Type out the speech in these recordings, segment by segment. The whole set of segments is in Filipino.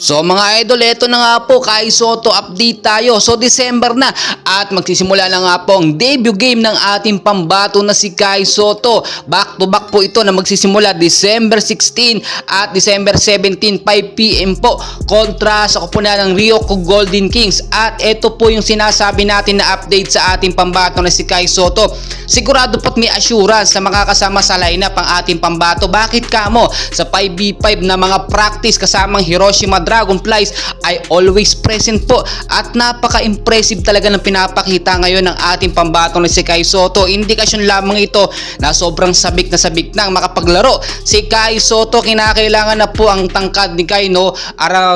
So mga idol, eto na nga po, Kai Sotto update tayo. So December na at magsisimula na nga po ang debut game ng ating pambato na si Kai Sotto. Back to back po ito na magsisimula December 16 at December 17, 5 PM po kontra sa koponan ng Ryoko Golden Kings. At eto po yung sinasabi natin na update sa ating pambato na si Kai Sotto. Sigurado po't may assurance na makakasama sa lineup ang ating pambato. Bakit kamo? Sa 5v5 na mga practice kasamang Hiroshima Dragonflies ay always present po at napaka-impressive talaga ng pinapakita ngayon ng ating pambatong na si Kai Sotto. Indikasyon lamang ito na sobrang sabik na ang makapaglaro si Kai Sotto. Kinakailangan na po ang tangkad ni Kai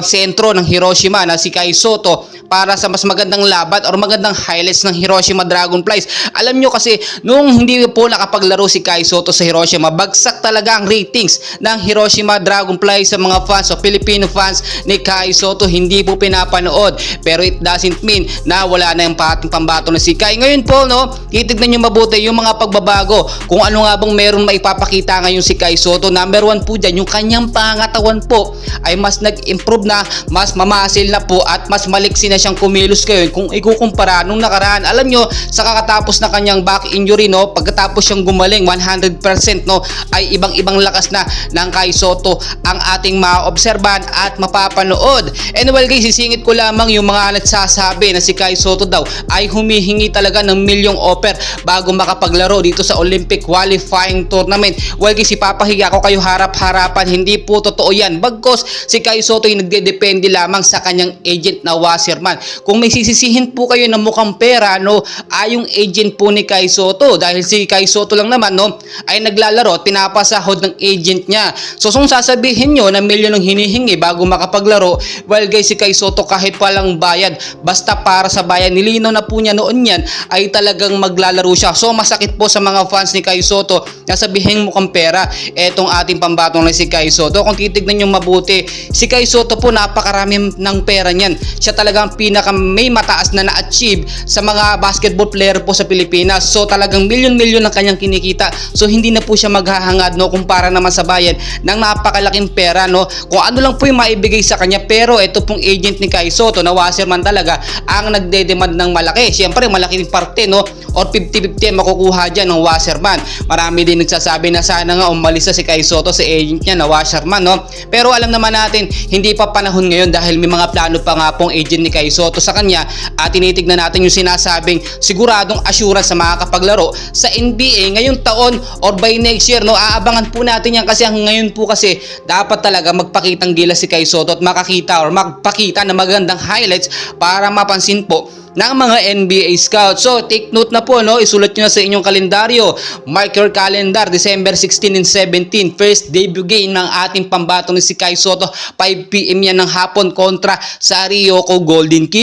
sentro ng Hiroshima na si Kai Sotto para sa mas magandang laban or magandang highlights ng Hiroshima Dragonflies. Alam nyo kasi nung hindi po nakapaglaro si Kai Sotto sa Hiroshima, bagsak talaga ang ratings ng Hiroshima Dragonflies sa mga fans o Filipino fans ni Kai Sotto. Hindi po pinapanood, pero it doesn't mean na wala na yung ating pambato na si Kai. Ngayon po, titignan nyo mabuti yung mga pagbabago kung ano nga bang meron maipapakita ngayon si Kai Sotto. Number 1 po dyan, yung kanyang pangatawan po ay mas nag-improve na, mas mamasil na po at mas maliksi na siyang kumilos ngayon kung ikukumpara nung nakaraan. Alam nyo, sa kakatapos na kanyang back injury, pagkatapos siyang gumaling 100%, ay ibang-ibang lakas na ng Kai Sotto ang ating maobserbahan at mapapanood. And well guys, sisingit ko lamang yung mga nagsasabi na si Kai Sotto daw ay humihingi talaga ng milyong offer bago makapaglaro dito sa Olympic qualifying tournament. Well guys, ipapahiga ko kayo harap-harapan, hindi po totoo yan. Bagkos si Kai Sotto ay nagdedepende lamang sa kanyang agent na Wasserman. Kung may sisisihin po kayo na mukhang pera, ay yung agent po ni Kai Sotto, dahil si Kai Sotto lang naman ay naglalaro at pinapasahod ng agent niya. So kung sasabihin nyo na milyon ang hinihingi bago makapaglaro, well guys, si Kai Sotto kahit walang bayad, basta para sa bayan, nilinaw na po niya noon yan, ay talagang maglalaro siya. So masakit po sa mga fans ni Kai Sotto na sabihin mukhang pera etong ating pambatong na si Kai Sotto. Kung titignan nyo mabuti, si Kai Sotto po napakarami ng pera niyan. Siya talagang may mataas na na-achieve sa mga basketball player po sa Pilipinas. So talagang milyon-milyon ang kanyang kinikita. So hindi na po siya maghahangad kumpara naman sa bayan ng napakalaking pera. Kung ano lang po yung maibigay sa kanya, pero ito pong agent ni Kai Sotto na Wasserman talaga ang nagde-demand ng malaki. Siyempre malaking parte or 50-50 makukuha dyan ng Wasserman. Marami din nagsasabi na sana nga umalis na si Kai Sotto sa agent niya na Wasserman, pero alam naman natin hindi pa panahon ngayon dahil may mga plano pa nga pong agent ni Kai Sotto sa kanya. At tinitignan natin yung sinasabing siguradong assurance sa makakapaglaro sa NBA ngayong taon or by next year. Aabangan po natin yan kasi ngayon po kasi dapat talaga magpakitang gilas si Kai Sotto at makakita or magpakita na magandang highlights para mapansin po ng mga NBA scouts. So take note na po, isulat nyo na sa inyong kalendaryo. Mark your calendar, December 16 and 17, first debut game ng ating pambato ni si Kai Sotto. 5 PM yan ng hapon kontra sa Ryoko Golden Kings.